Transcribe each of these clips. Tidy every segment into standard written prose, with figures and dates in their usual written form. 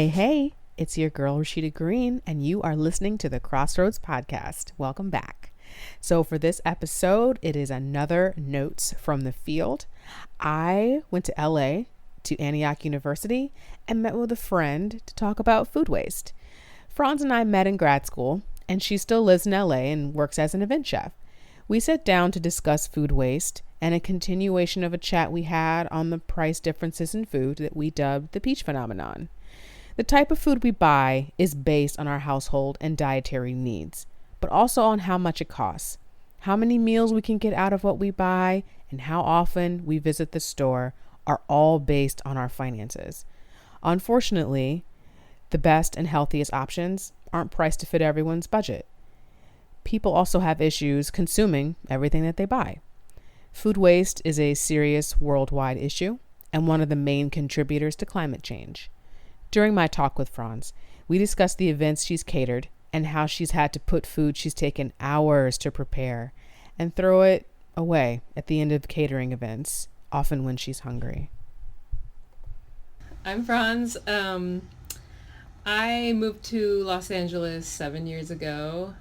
Hey, it's your girl Rashida Green, and you are listening to the Crossroads podcast. Welcome back. So, for this episode, it is another Notes from the Field. I went to LA to Antioch University and met with a friend to talk about food waste. Franz and I met in grad school, and she still lives in LA and works as an event chef. We sat down to discuss food waste and a continuation of a chat we had on the price differences in food that we dubbed the peach phenomenon. The type of food we buy is based on our household and dietary needs, but also on how much it costs, how many meals we can get out of what we buy, and how often we visit the store are all based on our finances. Unfortunately, the best and healthiest options aren't priced to fit everyone's budget. People also have issues consuming everything that they buy. Food waste is a serious worldwide issue and one of the main contributors to climate change. During my talk with Franz, we discussed the events she's catered and how she's had to put food she's taken hours to prepare and throw it away at the end of catering events, often when she's hungry. I'm Franz. I moved to Los Angeles 7 years ago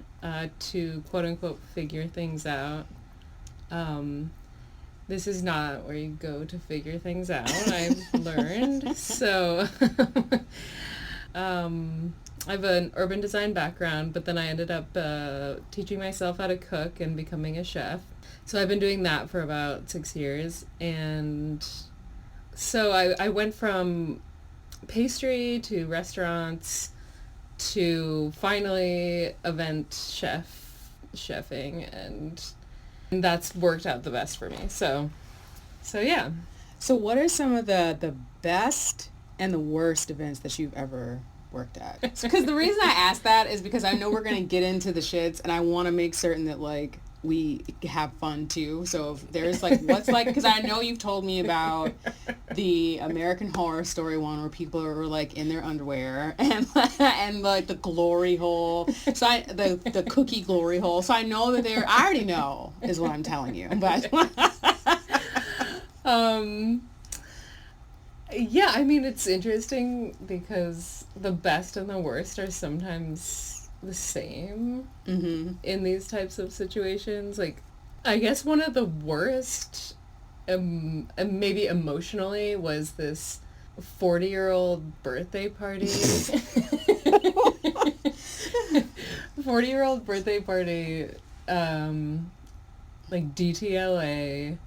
to quote-unquote figure things out. This is not where you go to figure things out, I've learned. So I have an urban design background, but then I ended up teaching myself how to cook and becoming a chef. So I've been doing that for about 6 years. And so I went from pastry to restaurants to finally event chefing, and that's worked out the best for me. So yeah. So what are some of the best and the worst events that you've ever worked at? Because the reason I ask that is because I know we're going to get into the shits, and I want to make certain that, like, we have fun, too. So if there's, like, what's, like, because I know you've told me about the American Horror Story one where people are, like, in their underwear and like, the glory hole. So the cookie glory hole. So I know that I already know is what I'm telling you. But yeah, I mean, it's interesting because the best and the worst are sometimes the same in these types of situations. Like, I guess one of the worst, maybe emotionally, was this 40-year-old birthday party. 40-year-old birthday party, like DTLA.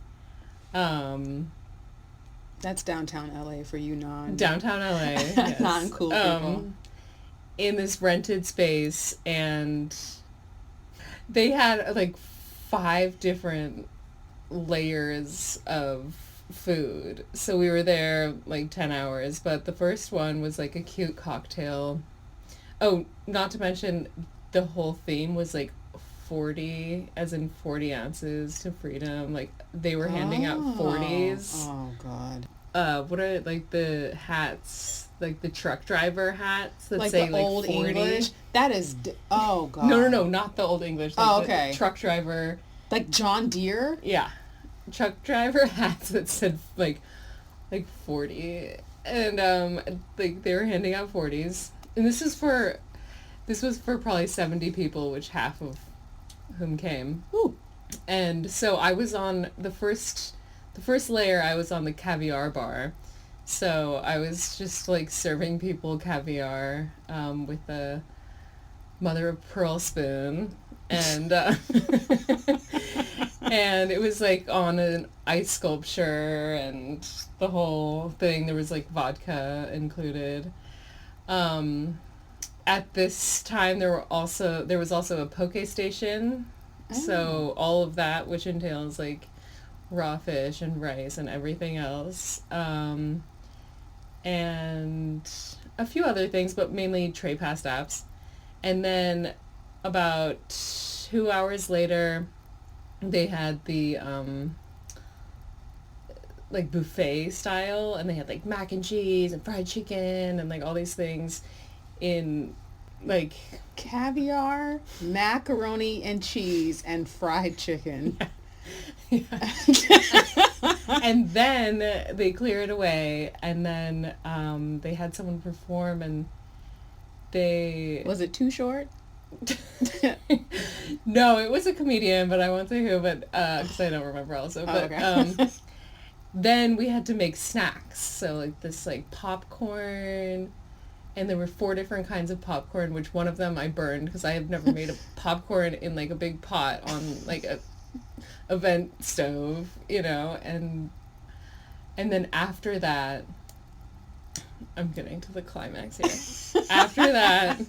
That's downtown LA for you Downtown LA, yes. non-cool people. In this rented space, and they had like 5 different layers of food. So we were there like 10 hours, but the first one was like a cute cocktail. Oh, not to mention the whole theme was like 40, as in 40 ounces to freedom. Like, they were handing out 40s. Oh, God. What are, like, the hats, like the truck driver hats that like say, the like, old 40? English? That is, oh, God. No, not the old English. Like okay. The truck driver. Like John Deere? Yeah. Truck driver hats that said, like 40. And, like, they were handing out 40s. And this was for probably 70 people, which half of whom came. Ooh. And so I was on the first layer. I was on the caviar bar, so I was just like serving people caviar with a mother of pearl spoon, and and it was like on an ice sculpture and the whole thing. There was like vodka included. At this time, there was also a poke station, so all of that, which entails like raw fish and rice and everything else, and a few other things, but mainly tray passed apps. And then about 2 hours later, they had the like buffet style, and they had like mac and cheese and fried chicken and like all these things in like caviar, macaroni and cheese, and fried chicken. Yeah. And then they clear it away, and then they had someone perform, and they... Was it too short? No, it was a comedian, but I won't say who, but because I don't remember also. But okay. then we had to make snacks, so like this like popcorn, and there were 4 different kinds of popcorn, which one of them I burned because I have never made a popcorn in like a big pot on like a vent stove, and then after that, I'm getting to the climax here. After that,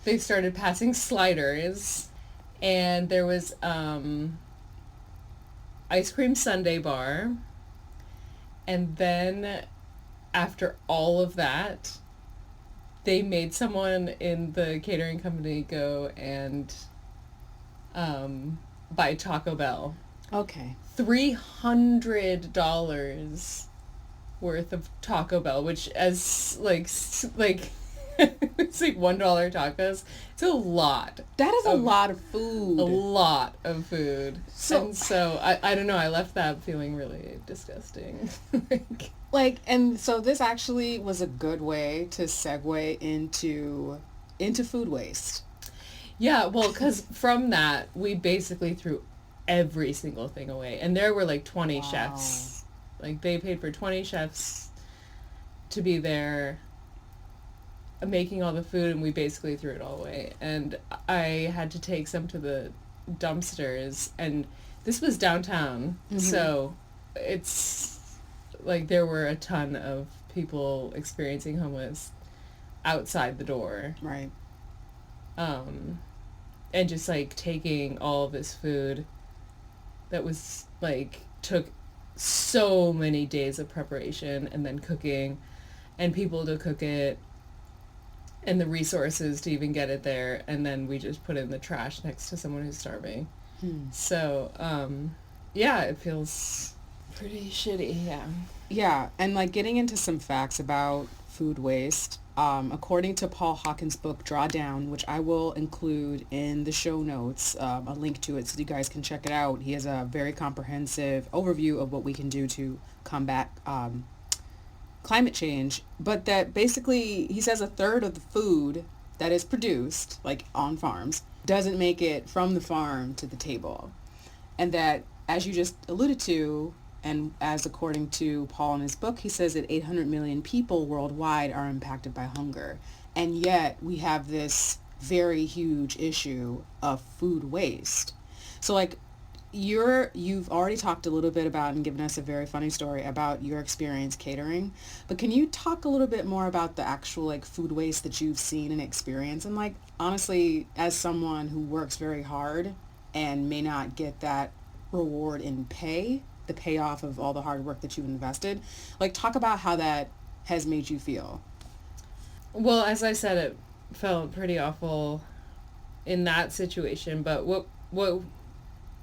they started passing sliders, and there was ice cream sundae bar, and then after all of that, they made someone in the catering company go and buy Taco Bell. Okay. $300 worth of Taco Bell, which as like it's like $1 tacos. It's a lot. That is a lot of food. A lot of food. So I don't know. I left that feeling really disgusting. And so this actually was a good way to segue into food waste. Yeah, well, because from that, we basically threw every single thing away. And there were like 20 chefs. Like, they paid for 20 chefs to be there making all the food, and we basically threw it all away. And I had to take some to the dumpsters, and this was downtown, so it's like there were a ton of people experiencing homeless outside the door. Right. And just like taking all this food that was like took so many days of preparation and then cooking and people to cook it and the resources to even get it there, and then we just put it in the trash next to someone who's starving. So yeah, it feels pretty shitty. Yeah, and like getting into some facts about food waste, according to Paul Hawkins' book Drawdown, which I will include in the show notes, a link to it so you guys can check it out. He has a very comprehensive overview of what we can do to combat climate change, but that basically he says a third of the food that is produced, like on farms, doesn't make it from the farm to the table. And that, as you just alluded to, and as according to Paul in his book, he says that 800 million people worldwide are impacted by hunger. And yet we have this very huge issue of food waste. So like you've already talked a little bit about and given us a very funny story about your experience catering, but can you talk a little bit more about the actual like food waste that you've seen and experienced? And like, honestly, as someone who works very hard and may not get that reward in pay, the payoff of all the hard work that you've invested, like talk about how that has made you feel. Well, as I said, it felt pretty awful in that situation, but what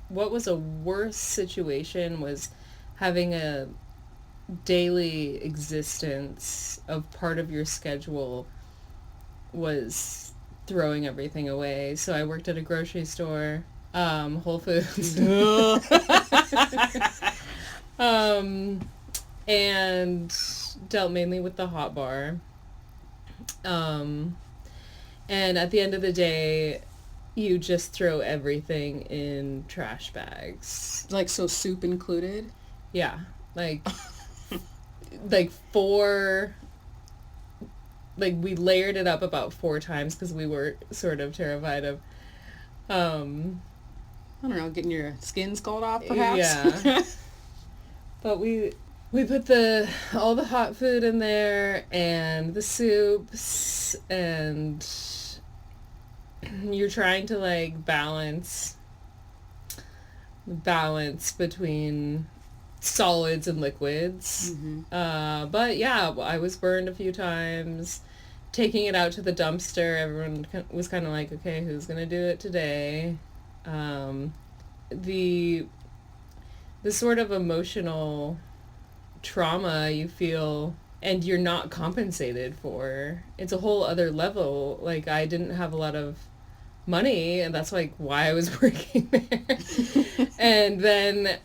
was a worse situation was having a daily existence of part of your schedule was throwing everything away. So I worked at a grocery store, Whole Foods. And dealt mainly with the hot bar. And at the end of the day, you just throw everything in trash bags. Like, so soup included? Yeah. Like, like 4... Like, we layered it up about 4 times because we were sort of terrified of... I don't know, getting your skin scald off, perhaps? Yeah. But we put all the hot food in there and the soups, and you're trying to like balance between solids and liquids. But yeah, I was burned a few times. Taking it out to the dumpster, everyone was kind of like, okay, who's gonna do it today? The sort of emotional trauma you feel and you're not compensated for, it's a whole other level. Like, I didn't have a lot of money, and that's like why I was working there. And then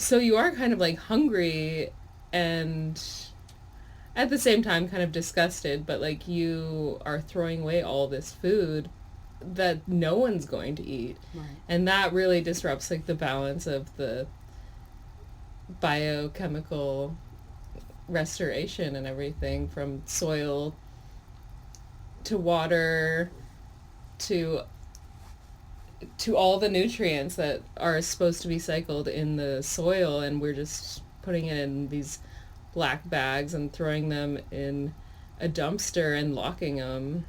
so you are kind of like hungry and at the same time kind of disgusted, but like you are throwing away all this food that no one's going to eat. Right. And that really disrupts like the balance of the biochemical restoration and everything, from soil to water to all the nutrients that are supposed to be cycled in the soil, and we're just putting it in these black bags and throwing them in a dumpster and locking them.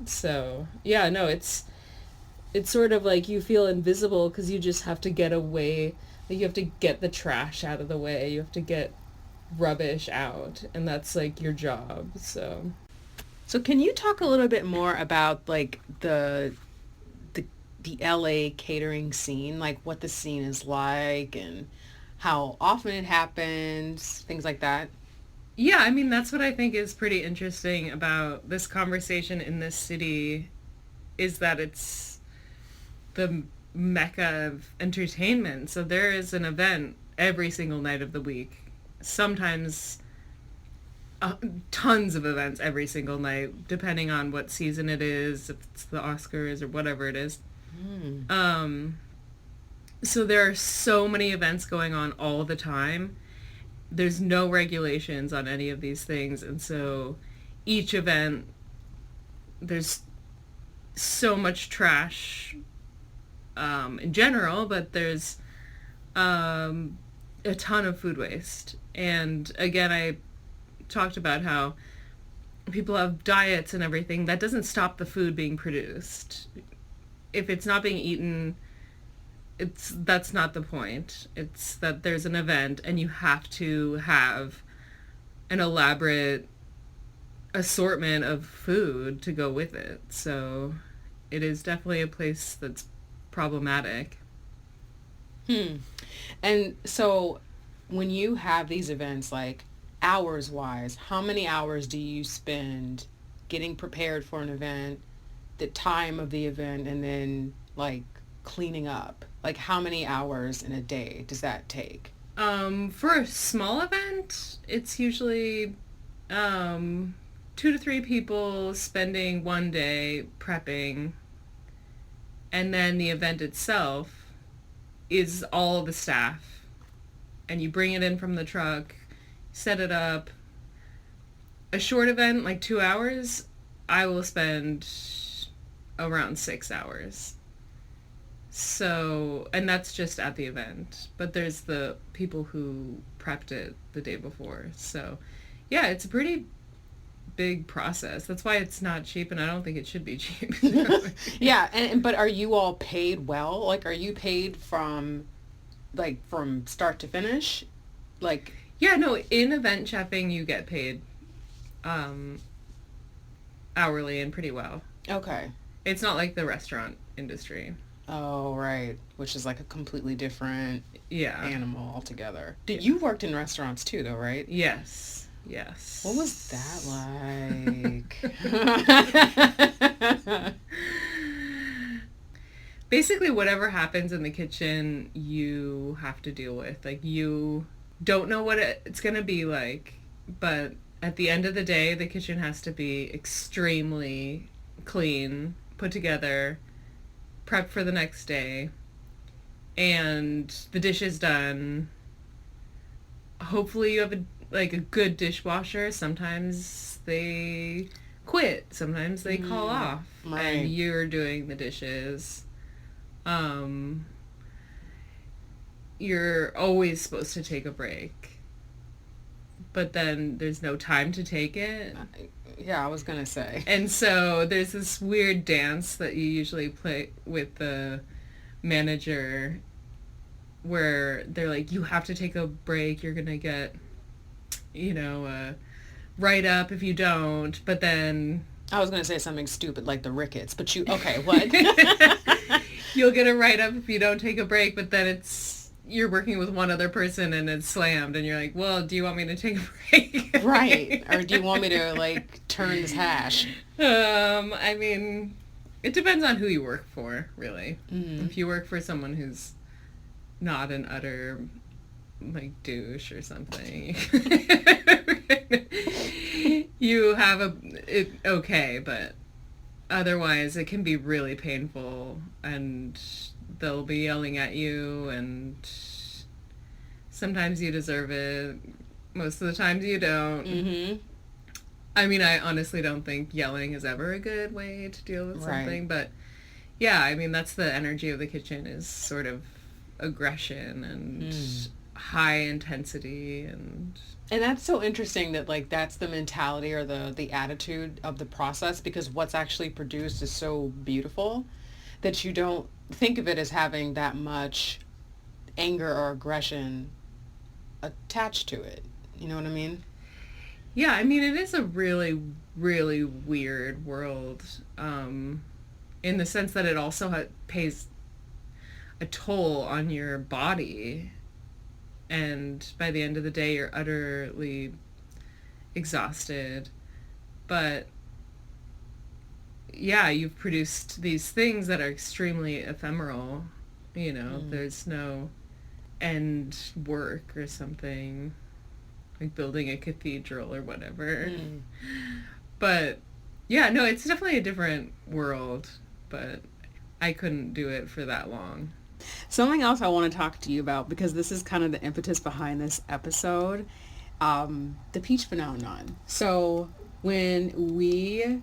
So yeah, no, it's sort of like you feel invisible because you just have to get away. Like you have to get the trash out of the way. You have to get rubbish out, and that's like your job. So can you talk a little bit more about like the LA catering scene, like what the scene is like and how often it happens, things like that? yeah, I mean, that's what I think is pretty interesting about this conversation in this city, is that it's the mecca of entertainment. So there is an event every single night of the week. Sometimes tons of events every single night, depending on what season it is, if it's the Oscars or whatever it is. So there are so many events going on all the time. There's no regulations on any of these things, and so each event, there's so much trash in general, but there's a ton of food waste. And again, I talked about how people have diets and everything. That doesn't stop the food being produced. If it's not being eaten, that's not the point. It's that there's an event and you have to have an elaborate assortment of food to go with it. So it is definitely a place that's problematic. And so when you have these events, like hours wise, how many hours do you spend getting prepared for an event, the time of the event, and then like cleaning up? Like how many hours in a day does that take? For a small event, it's usually 2 to 3 people spending one day prepping, and then the event itself is all the staff, and you bring it in from the truck, set it up. A short event, like 2 hours, I will spend around 6 hours. So, and that's just at the event, but there's the people who prepped it the day before. So yeah, it's a pretty big process. That's why it's not cheap, and I don't think it should be cheap. Yeah, but are you all paid well? Like, are you paid from start to finish? Like, yeah, no, in event chefing you get paid hourly and pretty well. okay. It's not like the restaurant industry. Oh, right. Which is like a completely different Yeah. animal altogether. You worked in restaurants too, though, right? Yes. What was that like? Basically, whatever happens in the kitchen, you have to deal with. Like, you don't know what it's going to be like, but at the end of the day, the kitchen has to be extremely clean, put together, prepped for the next day, and the dish is done. Hopefully you have a good dishwasher. Sometimes they quit. Sometimes they call off. Right. And you're doing the dishes. You're always supposed to take a break, but then there's no time to take it. Yeah, I was gonna say. And so there's this weird dance that you usually play with the manager where they're like, you have to take a break, you're gonna get, write up if you don't. But then I was gonna say something stupid like the rickets, but okay, what? you'll get a write up if you don't take a break, but then you're working with one other person and it's slammed, and you're like, well, do you want me to take a break? Right. Or do you want me to turn this hash? I mean, it depends on who you work for, really. Mm-hmm. If you work for someone who's not an utter like douche or something, you have it okay, but otherwise it can be really painful, and they'll be yelling at you, and sometimes you deserve it, most of the times you don't. Mm-hmm. I mean, I honestly don't think yelling is ever a good way to deal with something, but yeah, I mean, that's the energy of the kitchen, is sort of aggression and high intensity, and that's so interesting that like that's the mentality or the attitude of the process, because what's actually produced is so beautiful that you don't think of it as having that much anger or aggression attached to it. You know what I mean? yeah, I mean, it is a really, really weird world, in the sense that it also pays a toll on your body, and by the end of the day you're utterly exhausted. But yeah, you've produced these things that are extremely ephemeral, there's no end work or something, like building a cathedral or whatever. But yeah, no, it's definitely a different world, but I couldn't do it for that long. Something else I want to talk to you about, because this is kind of the impetus behind this episode, the peach phenomenon. So when we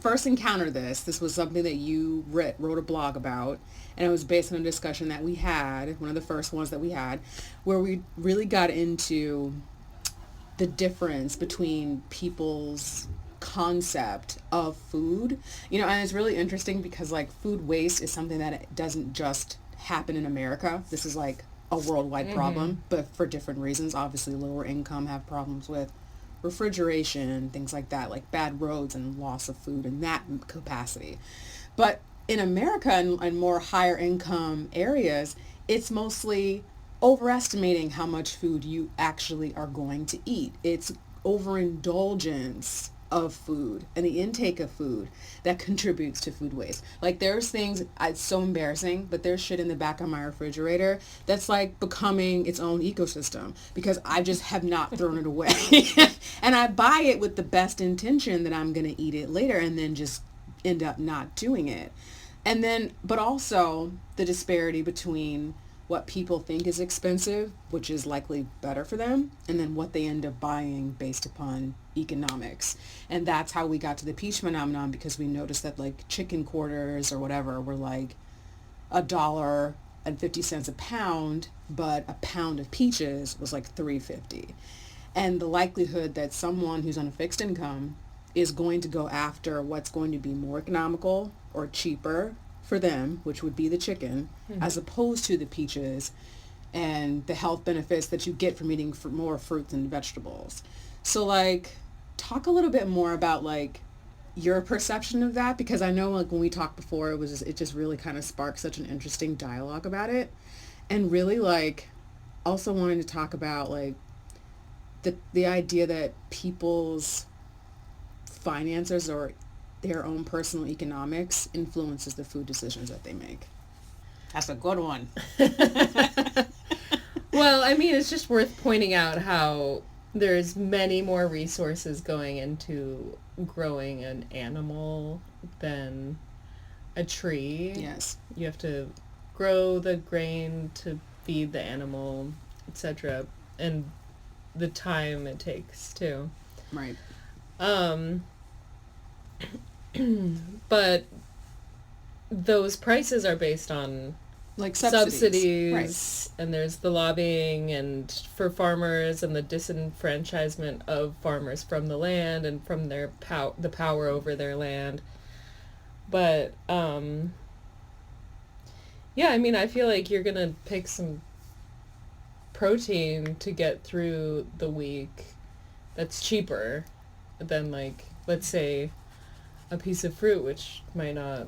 first encountered this was something that you wrote a blog about, and it was based on a discussion that we had, one of the first ones that we had, where we really got into the difference between people's concept of food, and it's really interesting because like food waste is something that it doesn't just happen in America. This is like a worldwide problem, but for different reasons. Obviously lower income have problems with refrigeration, things like that, like bad roads and loss of food in that capacity. But in America and more higher income areas, it's mostly overestimating how much food you actually are going to eat. It's overindulgence of food and the intake of food that contributes to food waste. Like there's things, it's so embarrassing, but there's shit in the back of my refrigerator that's like becoming its own ecosystem because I just have not thrown it away. And I buy it with the best intention that I'm going to eat it later and then just end up not doing it. And then, but also the disparity between what people think is expensive, which is likely better for them, and then what they end up buying based upon economics. And that's how we got to the peach phenomenon, because we noticed that like chicken quarters or whatever were like $1.50 a pound, but a pound of peaches was like $3.50. And the likelihood that someone who's on a fixed income is going to go after what's going to be more economical or cheaper for them, which would be the chicken, as opposed to the peaches and the health benefits that you get from eating more fruits and vegetables. So like, talk a little bit more about like your perception of that, because I know like when we talked before, it just really kind of sparked such an interesting dialogue about it. And really like also wanting to talk about like the idea that people's finances or their own personal economics influences the food decisions that they make. That's a good one. Well, I mean, it's just worth pointing out how there's many more resources going into growing an animal than a tree. Yes. You have to grow the grain to feed the animal, etc. And the time it takes too. Right. But those prices are based on like subsidies. Right. And there's the lobbying and for farmers and the disenfranchisement of farmers from the land and from their the power over their land. But yeah, I mean, I feel like you're gonna pick some protein to get through the week that's cheaper than like, let's say, a piece of fruit, which might not,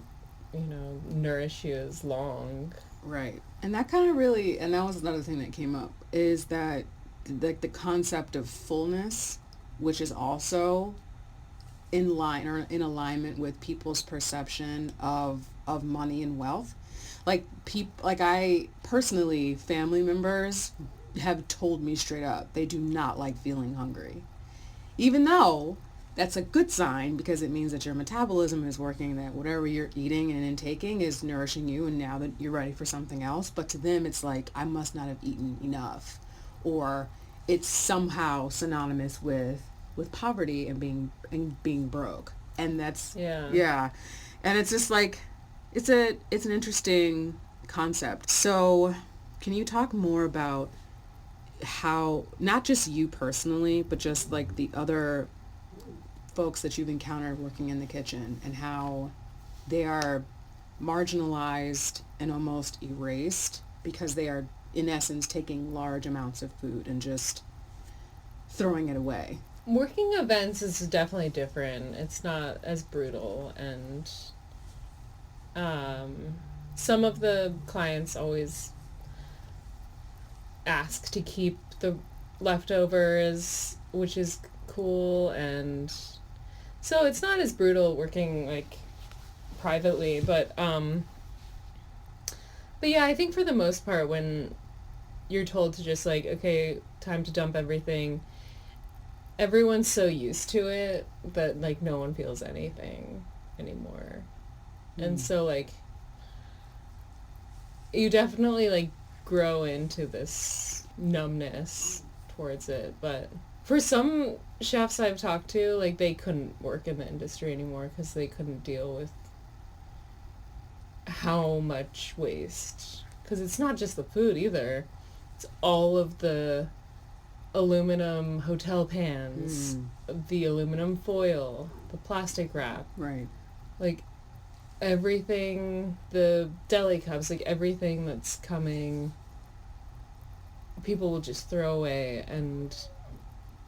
nourish you as long. Right. And that kind of really, and that was another thing that came up, is that like the concept of fullness, which is also in line or in alignment with people's perception of money and wealth. Like I personally, family members have told me straight up they do not like feeling hungry, even though that's a good sign because it means that your metabolism is working, that whatever you're eating and intaking is nourishing you, and now that you're ready for something else. But to them, it's like, I must not have eaten enough, or it's somehow synonymous with poverty and being broke. And that's yeah. And it's just like, it's an interesting concept. So can you talk more about how, not just you personally, but just like the other folks that you've encountered working in the kitchen, and how they are marginalized and almost erased because they are, in essence, taking large amounts of food and just throwing it away? Working events is definitely different. It's not as brutal, and some of the clients always ask to keep the leftovers, which is cool, and so it's not as brutal working like privately, but yeah, I think for the most part, when you're told to just like, okay, time to dump everything, everyone's so used to it that like no one feels anything anymore. And so like you definitely like grow into this numbness towards it. But for some chefs I've talked to, like they couldn't work in the industry anymore because they couldn't deal with how much waste, because it's not just the food either, it's all of the aluminum hotel pans, the aluminum foil, the plastic wrap, Right. like everything, the deli cups, like everything that's coming, people will just throw away, and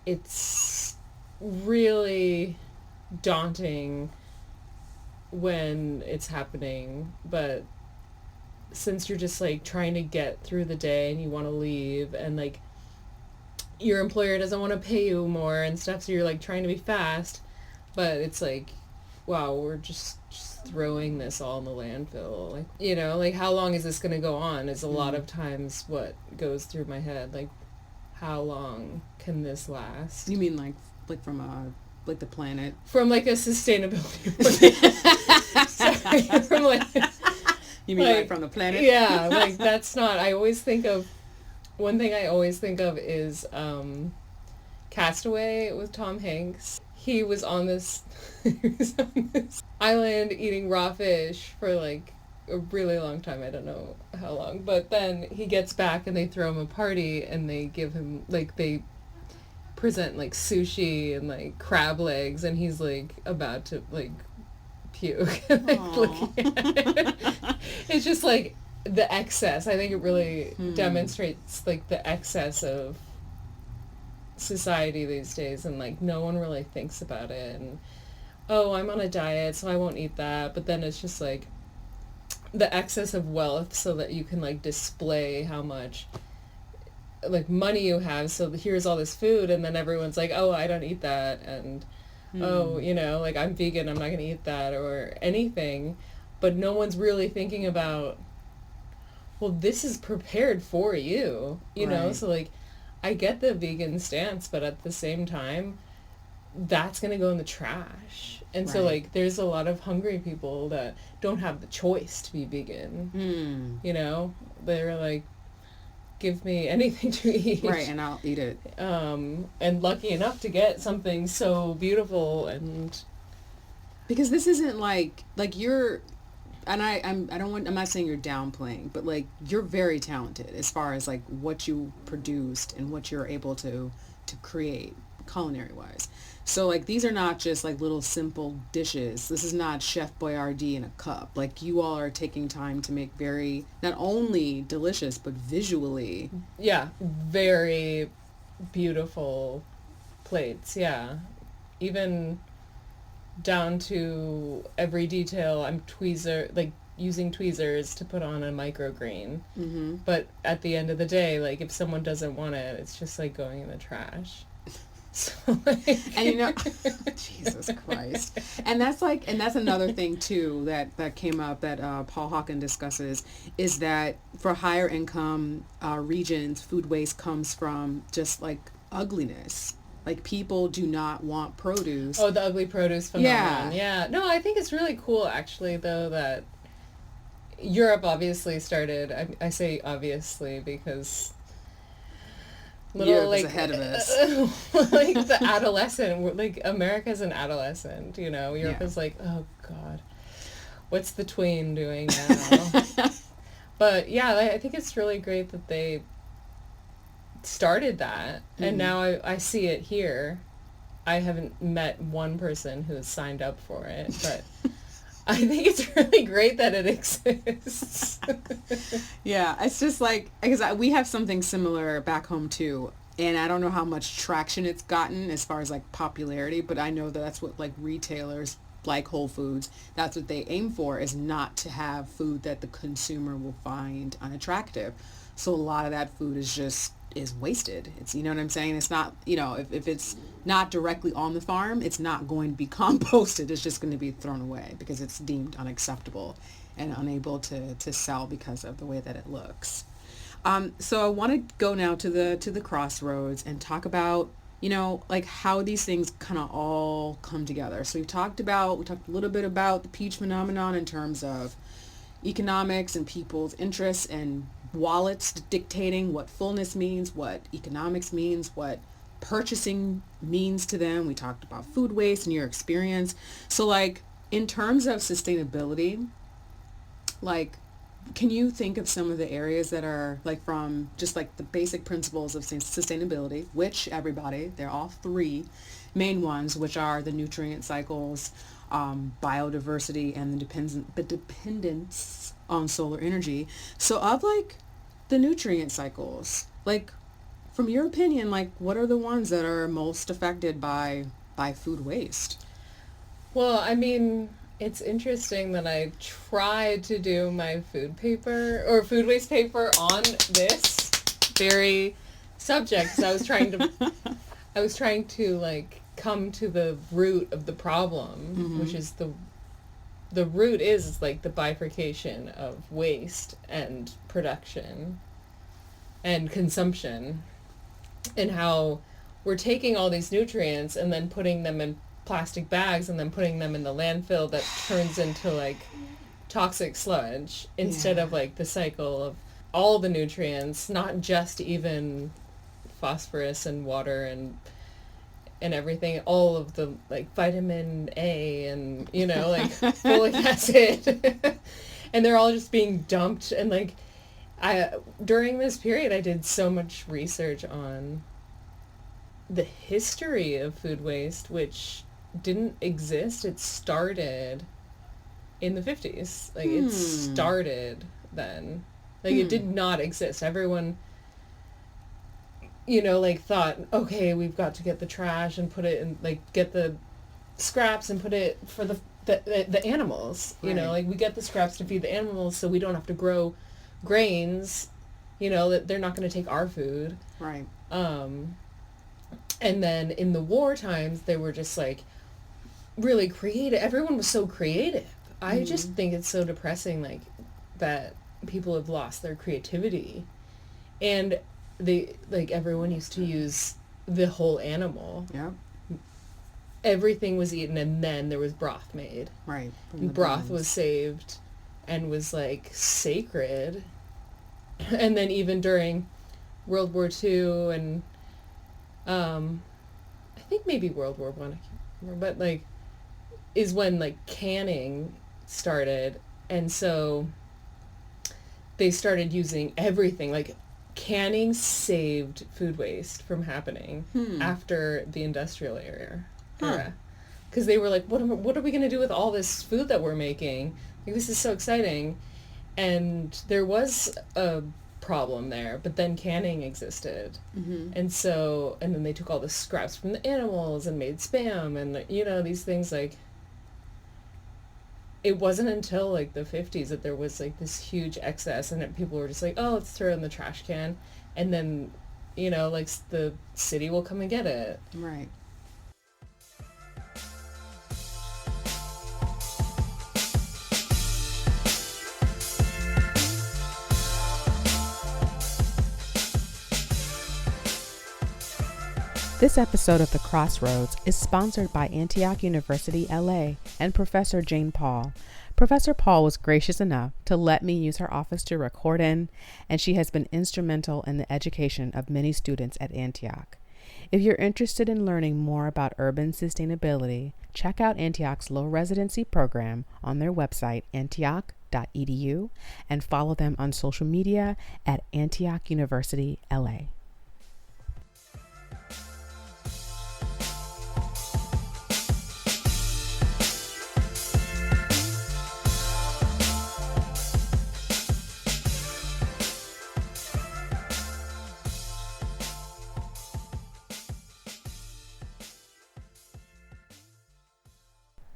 it's really daunting when it's happening. But since you're just like trying to get through the day and you want to leave, and like your employer doesn't want to pay you more and stuff, so you're like trying to be fast, but it's like, wow, we're just throwing this all in the landfill. Like, you know, like how long is this going to go on is a lot of times what goes through my head. Like, how long can this last? You mean like from like the planet? From like a sustainability point. Sorry, from like... You mean like from the planet? Yeah, like that's not... I always think of... One thing I always think of is Castaway with Tom Hanks. He was on this island eating raw fish for like a really long time. I don't know how long. But then he gets back and they throw him a party and they give him, like, they present like sushi and like crab legs, and he's like about to like puke. Like, looking at it. It's just like the excess. I think it really demonstrates like the excess of society these days, and like no one really thinks about it. And oh, I'm on a diet so I won't eat that, but then it's just like the excess of wealth so that you can like display how much like money you have, so here's all this food, and then everyone's like, oh, I don't eat that, and oh, you know, like I'm vegan, I'm not gonna eat that or anything. But no one's really thinking about, well, this is prepared for you, you know. So like I get the vegan stance, but at the same time, that's going to go in the trash. And so, like, there's a lot of hungry people that don't have the choice to be vegan. You know? They're like, give me anything to eat. Right, and I'll eat it. And lucky enough to get something so beautiful. And because this isn't like you're... And I'm not saying you're downplaying, but like you're very talented as far as like what you produced and what you're able to create culinary wise. So like these are not just like little simple dishes. This is not Chef Boyardee in a cup. Like you all are taking time to make very not only delicious but visually, very beautiful plates. Yeah, even down to every detail. I'm using tweezers to put on a microgreen. But at the end of the day, like if someone doesn't want it, it's just like going in the trash. So like, And you know, Jesus Christ. And that's another thing too that came up that Paul Hawken discusses, is that for higher income regions, food waste comes from just like ugliness. Like people do not want produce. oh, the ugly produce phenomenon. Yeah. No, I think it's really cool actually though that Europe obviously started, I say obviously because Europe is ahead of us. like the adolescent, like America's an adolescent, you know. Europe Yeah. is like, oh God, what's the tween doing now? But yeah, I think it's really great that they started that, and now I see it here. I haven't met one person who has signed up for it, but I think it's really great that it exists. Yeah, it's just like, because we have something similar back home too, and I don't know how much traction it's gotten as far as like popularity, but I know that that's what like retailers like Whole Foods, that's what they aim for, is not to have food that the consumer will find unattractive. So a lot of that food is wasted. It's, you know what I'm saying? It's not, you know, if it's not directly on the farm, it's not going to be composted. It's just going to be thrown away because it's deemed unacceptable and unable to sell because of the way that it looks. So I want to go now to the Crossroads and talk about, you know, like how these things kind of all come together. So we talked a little bit about the peach phenomenon in terms of economics and people's interests and wallets dictating what fullness means, what economics means, what purchasing means to them. We talked about food waste and your experience. So like in terms of sustainability, like can you think of some of the areas that are like from just like the basic principles of sustainability, which they're all three main ones, which are the nutrient cycles, biodiversity, and the dependence on solar energy. So of like the nutrient cycles, like from your opinion, like what are the ones that are most affected by food waste? Well, I mean, it's interesting that I tried to do my food waste paper on this very subject because I was trying to like come to the root of the problem, which is the root is like the bifurcation of waste and production and consumption, and how we're taking all these nutrients and then putting them in plastic bags and then putting them in the landfill that turns into like toxic sludge instead of like the cycle of all the nutrients, not just even phosphorus and water and everything, all of the like vitamin A and, you know, like folic acid and they're all just being dumped. And like during this period I did so much research on the history of food waste, which didn't exist. It started in the 50s. Like it started then. Like it did not exist. Everyone, you know, like thought, okay, we've got to get the trash and put it in, like get the scraps and put it for the animals. You know, like we get the scraps to feed the animals so we don't have to grow grains, you know, that they're not going to take our food. Right. And then in the war times, they were just like really creative. Everyone was so creative. I just think it's so depressing, like that people have lost their creativity, and everyone used to use the whole animal. Yeah. Everything was eaten, and then there was broth made. Right. Broth was saved, and was like sacred. And then even during World War II and I think maybe World War One, I can't remember, but like is when like canning started, and so they started using everything. Like canning saved food waste from happening after the industrial era. Because they were like, what are we going to do with all this food that we're making? Like, this is so exciting. And there was a problem there, but then canning existed. And so, and then they took all the scraps from the animals and made Spam and, you know, these things. Like, it wasn't until like the 50s that there was like this huge excess, and people were just like, oh, let's throw it in the trash can. And then like the city will come and get it. Right. This episode of The Crossroads is sponsored by Antioch University, LA, and Professor Jane Paul. Professor Paul was gracious enough to let me use her office to record in, and she has been instrumental in the education of many students at Antioch. If you're interested in learning more about urban sustainability, check out Antioch's low residency program on their website, antioch.edu, and follow them on social media at Antioch University, LA.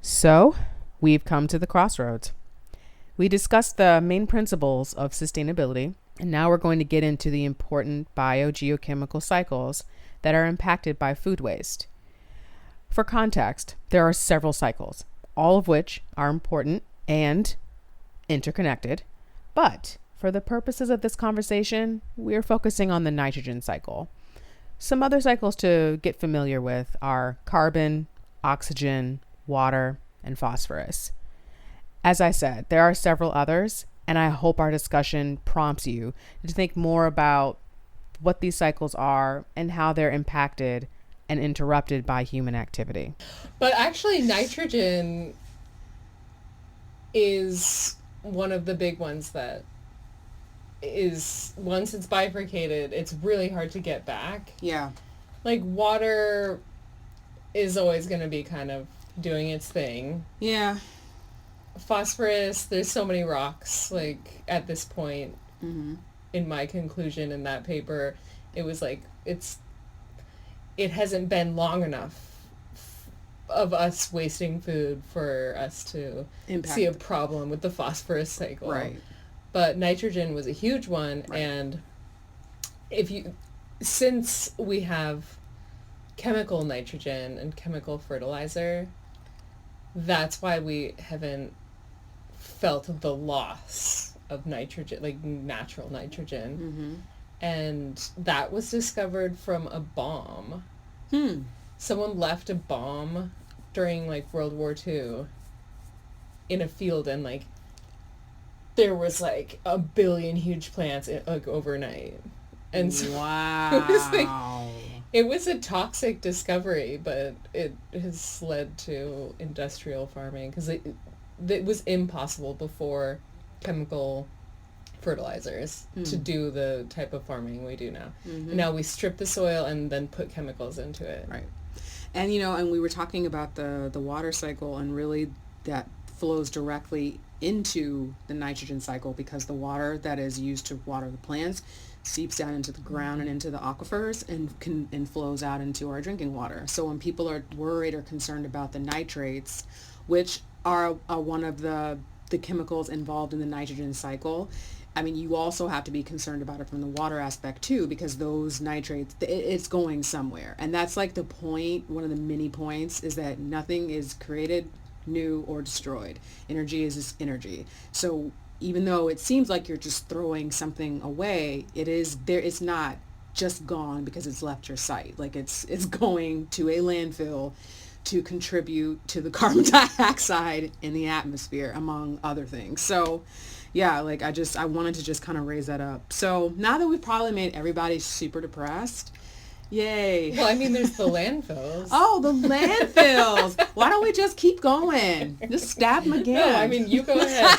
So, we've come to the crossroads. We discussed the main principles of sustainability, and now we're going to get into the important biogeochemical cycles that are impacted by food waste. For context, there are several cycles, all of which are important and interconnected, but for the purposes of this conversation, we're focusing on the nitrogen cycle. Some other cycles to get familiar with are carbon, oxygen, water, and phosphorus. As I said, there are several others, and I hope our discussion prompts you to think more about what these cycles are and how they're impacted and interrupted by human activity. But actually, nitrogen is one of the big ones that is, once it's bifurcated, it's really hard to get back. Yeah. Like, water is always going to be kind of doing its thing. Yeah. Phosphorus, there's so many rocks, like, at this point, in my conclusion in that paper, it was like, it hasn't been long enough of us wasting food for us to see a problem with the phosphorus cycle. Right. But nitrogen was a huge one, right. And since we have chemical nitrogen and chemical fertilizer, that's why we haven't felt the loss of nitrogen, like natural nitrogen. And that was discovered from a bomb. Someone left a bomb during like World War II in a field, and like there was like a billion huge plants like overnight. And so wow. It was a toxic discovery, but it has led to industrial farming because it was impossible before chemical fertilizers to do the type of farming we do now. And now we strip the soil and then put chemicals into it. Right. And, and we were talking about the water cycle, and really that flows directly into the nitrogen cycle because the water that is used to water the plants seeps down into the ground and into the aquifers and flows out into our drinking water. So when people are worried or concerned about the nitrates, which are one of the chemicals involved in the nitrogen cycle, I mean, you also have to be concerned about it from the water aspect too, because those nitrates, it's going somewhere. And that's like the point, one of the many points, is that nothing is created, new, or destroyed. Energy is just energy. So even though it seems like you're just throwing something away, it's not just gone because it's left your site. Like it's going to a landfill to contribute to the carbon dioxide in the atmosphere, among other things. So yeah, like I wanted to just kind of raise that up. So now that we've probably made everybody super depressed, yay. Well, I mean, there's the landfills. Oh, the landfills. Why don't we just keep going? Just stab them again. No, I mean, you go ahead.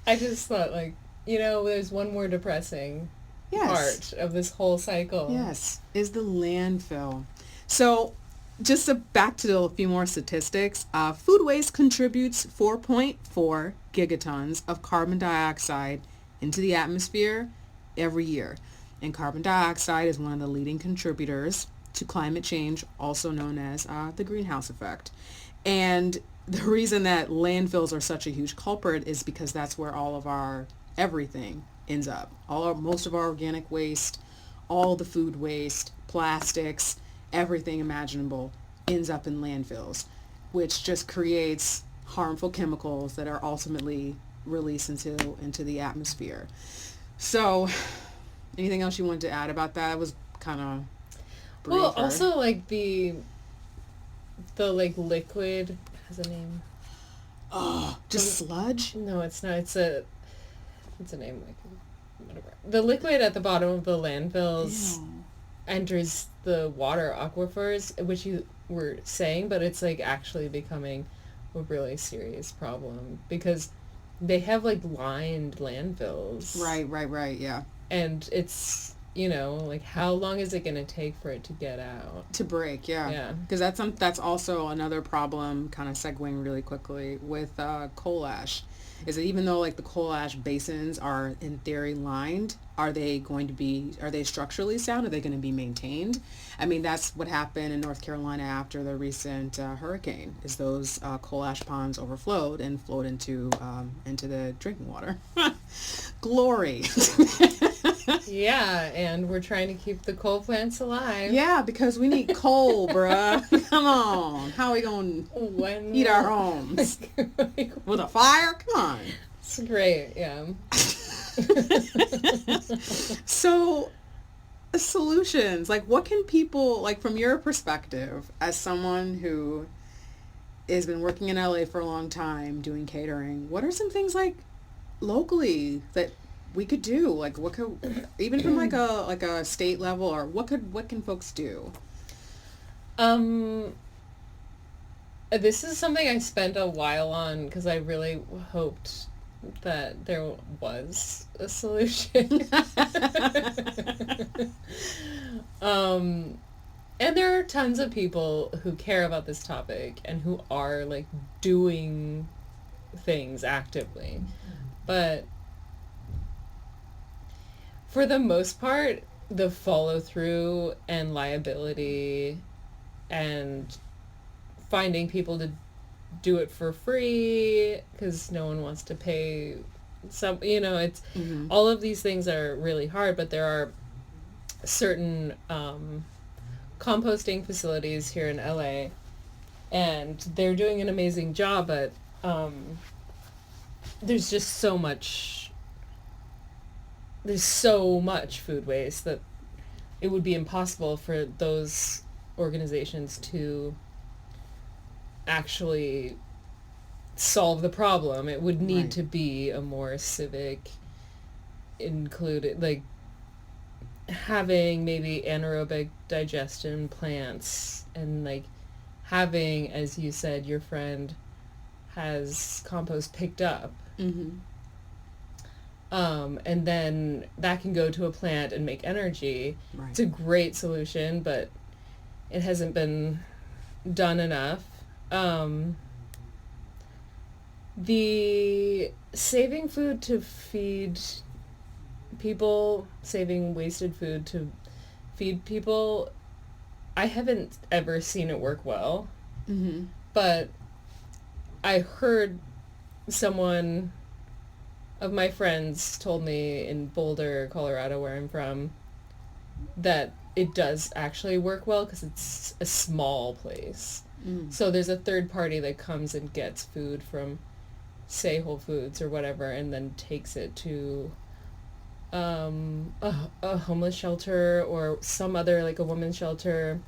I just thought, like, there's one more depressing part of this whole cycle. Yes, is the landfill. So just back to a few more statistics. Food waste contributes 4.4 gigatons of carbon dioxide into the atmosphere every year. And carbon dioxide is one of the leading contributors to climate change, also known as the greenhouse effect. And the reason that landfills are such a huge culprit is because that's where all of our everything ends up. Most of our organic waste, all the food waste, plastics, everything imaginable ends up in landfills, which just creates harmful chemicals that are ultimately released into the atmosphere. So, anything else you wanted to add about that? It was kind of briefer. Well, also like the like liquid has a name. Oh, just sludge? No, it's not. It's a name, like whatever. The liquid at the bottom of the landfills enters the water aquifers, which you were saying, but it's like actually becoming a really serious problem because they have like lined landfills. Right, yeah. And it's, you know, like how long is it going to take for it to get out? To break, yeah. Yeah. Because that's also another problem, kind of segueing really quickly, with coal ash. Is that even though like the coal ash basins are in theory lined, are they structurally sound? Are they going to be maintained? I mean, that's what happened in North Carolina after the recent hurricane, is those coal ash ponds overflowed and flowed into the drinking water. Glory. Yeah, and we're trying to keep the coal plants alive. Yeah, because we need coal, bruh. Come on. How are we going to heat our homes? With a fire? Come on. It's great, yeah. So, solutions. Like, what can people, like, from your perspective, as someone who has been working in LA for a long time doing catering, what are some things, like, locally that we could do? Like, what could, even from like a state level, or what can folks do? This is something I spent a while on because I really hoped that there was a solution. And there are tons of people who care about this topic and who are like doing things actively. But for the most part, the follow-through and liability and finding people to do it for free because no one wants to pay some, you know, it's all of these things are really hard, but there are certain composting facilities here in LA and they're doing an amazing job, but there's just so much food waste that it would be impossible for those organizations to actually solve the problem. It would need to be a more civic included, like having maybe anaerobic digestion plants and like having, as you said, your friend has compost picked up. And then that can go to a plant and make energy. Right. It's a great solution, but it hasn't been done enough. The saving food to feed people, saving wasted food to feed people, I haven't ever seen it work well. But I heard someone of my friends told me in Boulder, Colorado, where I'm from, that it does actually work well because it's a small place. So there's a third party that comes and gets food from, say, Whole Foods or whatever, and then takes it to a homeless shelter or some other, like a women's shelter.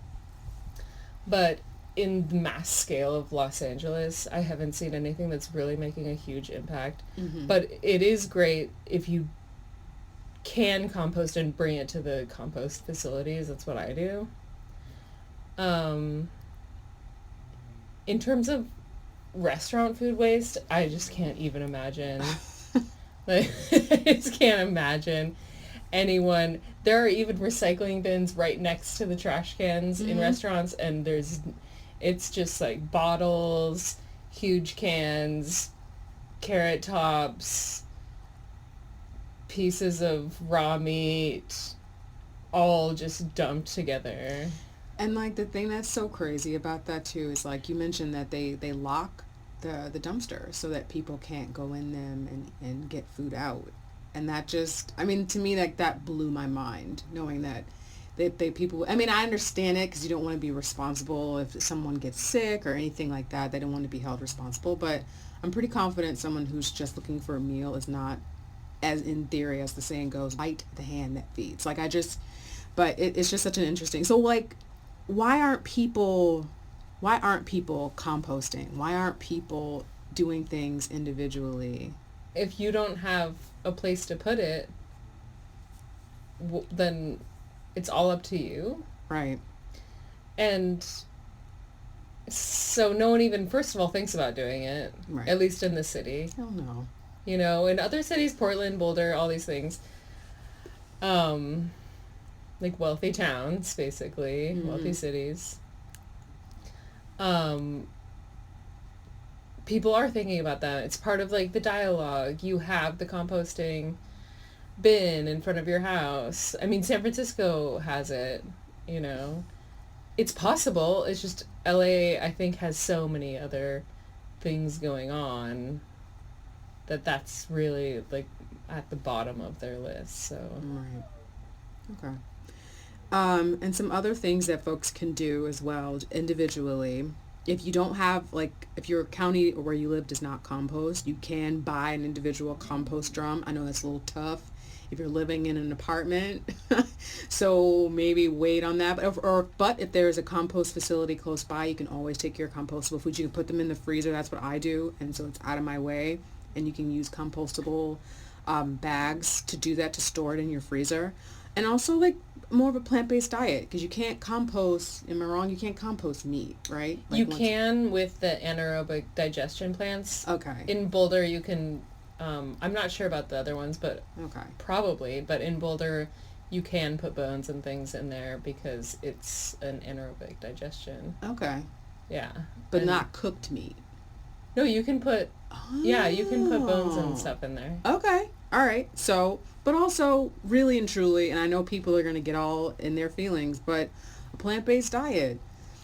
But in the mass scale of Los Angeles, I haven't seen anything that's really making a huge impact. But it is great if you can compost and bring it to the compost facilities. That's what I do. In terms of restaurant food waste, I just can't even imagine. Like, I just can't imagine anyone. There are even recycling bins right next to the trash cans in restaurants, and it's just like bottles, huge cans, carrot tops, pieces of raw meat, all just dumped together. And like the thing that's so crazy about that too is, like you mentioned, that they lock the dumpster so that people can't go in them and get food out. And that just, I mean, to me, like, that blew my mind, knowing that people, I mean, I understand it because you don't want to be responsible if someone gets sick or anything like that. They don't want to be held responsible. But I'm pretty confident someone who's just looking for a meal is not, as in theory, as the saying goes, bite the hand that feeds. Like, but it's just such an interesting. So, like, why aren't people composting? Why aren't people doing things individually? If you don't have a place to put it, then it's all up to you. Right. And so no one even, first of all, thinks about doing it, Right. at least in the city. Hell no. You know, in other cities, Portland, Boulder, all these things, like wealthy towns, basically, wealthy cities, people are thinking about that. It's part of, like, the dialogue. You have the composting bin in front of your house. I mean, San Francisco has it, you know. It's possible. It's just LA, I think, has so many other things going on that's really, like, at the bottom of their list, so. Right. Okay. And some other things that folks can do as well individually. If you don't have, like, if your county or where you live does not compost, you can buy an individual compost drum. I know that's a little tough if you're living in an apartment, so maybe wait on that. But if there is a compost facility close by, you can always take your compostable foods. You can put them in the freezer. That's what I do, and so it's out of my way. And you can use compostable bags to do that, to store it in your freezer. And also, like, more of a plant-based diet, because you can't compost, am I wrong? You can't compost meat, right? Like, you can with the anaerobic digestion plants. Okay. In Boulder, you can, I'm not sure about the other ones, but okay. probably, but in Boulder, you can put bones and things in there because it's an anaerobic digestion. Okay. Yeah. But not cooked meat. No, you can put, yeah, you can put bones and stuff in there. Okay. All right. So, but also, really and truly, and I know people are going to get all in their feelings, but a plant-based diet.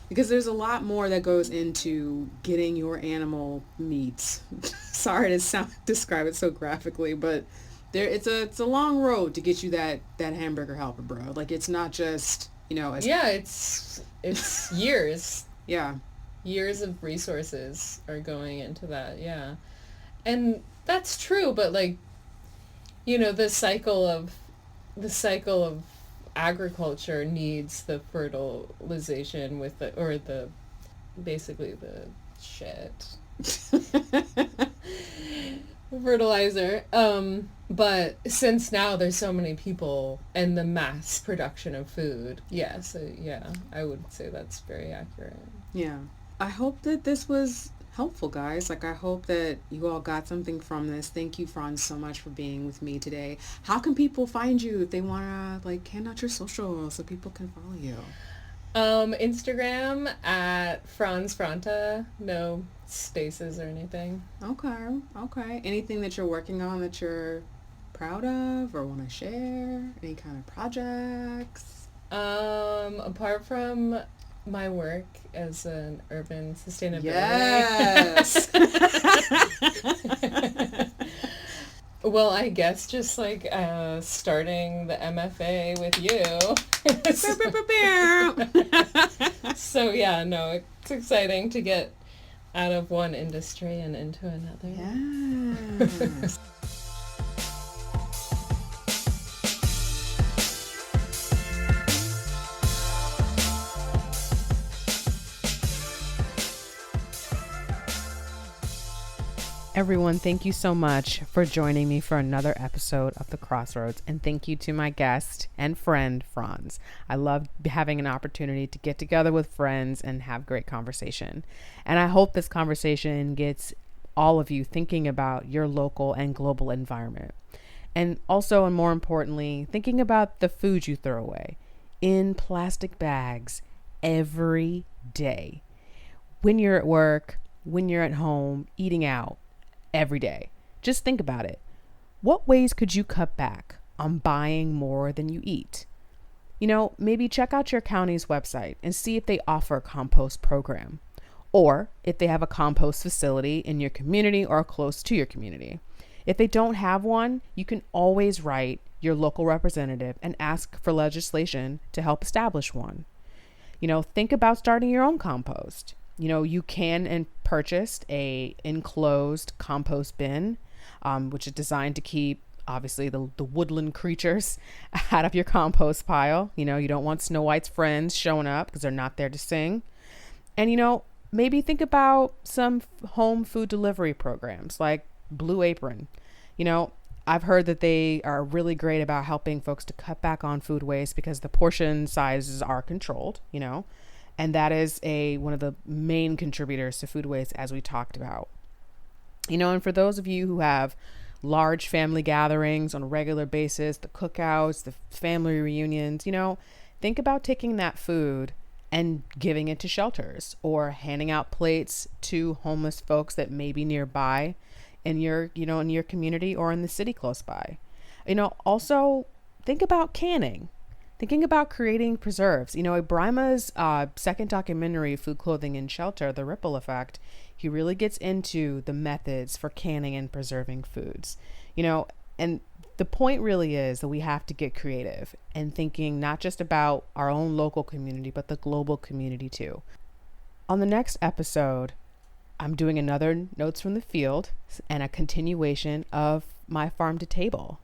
Because there's a lot more that goes into getting your animal meats. Sorry to describe it so graphically, but it's a long road to get you that hamburger helper, bro. Like, it's not just, you know. Yeah, it's years. Yeah. Years of resources are going into that, yeah. And that's true, but, like, you know, the cycle of agriculture needs the fertilization with basically the shit. Fertilizer. But since now there's so many people and the mass production of food, yeah, I would say that's very accurate. Yeah. I hope that this was helpful, guys. Like, I hope that you all got something from this. Thank you, Franz, so much for being with me today. How can people find you if they want to, like, hand out your socials so people can follow you? Instagram at Franz Franta, no spaces or anything. Okay. Anything that you're working on that you're proud of or want to share? Any kind of projects? Apart from my work as an urban sustainability. Yes. Well, I guess just like starting the MFA with you. So yeah, no, it's exciting to get out of one industry and into another. Yes. Everyone, thank you so much for joining me for another episode of The Crossroads. And thank you to my guest and friend, Franz. I love having an opportunity to get together with friends and have great conversation. And I hope this conversation gets all of you thinking about your local and global environment. And also, and more importantly, thinking about the food you throw away in plastic bags every day. When you're at work, when you're at home, eating out, every day. Just think about it. What ways could you cut back on buying more than you eat? You know, maybe check out your county's website and see if they offer a compost program, or if they have a compost facility in your community or close to your community. If they don't have one, you can always write your local representative and ask for legislation to help establish one. Think about starting your own compost. You can and purchase a enclosed compost bin, which is designed to keep obviously the woodland creatures out of your compost pile. You don't want Snow White's friends showing up because they're not there to sing. And maybe think about some home food delivery programs like Blue Apron. I've heard that they are really great about helping folks to cut back on food waste because the portion sizes are controlled, and that is one of the main contributors to food waste, as we talked about. And for those of you who have large family gatherings on a regular basis, the cookouts, the family reunions, think about taking that food and giving it to shelters or handing out plates to homeless folks that may be nearby in your community or in the city close by. Also think about canning, thinking about creating preserves. Ibrahim's second documentary, Food, Clothing, and Shelter, The Ripple Effect, he really gets into the methods for canning and preserving foods, and the point really is that we have to get creative and thinking not just about our own local community, but the global community too. On the next episode, I'm doing another Notes from the Field and a continuation of my farm to table.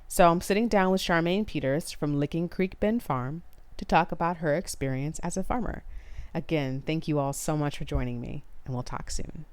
So I'm sitting down with Charmaine Peters from Licking Creek Bend Farm to talk about her experience as a farmer. Again, thank you all so much for joining me, and we'll talk soon.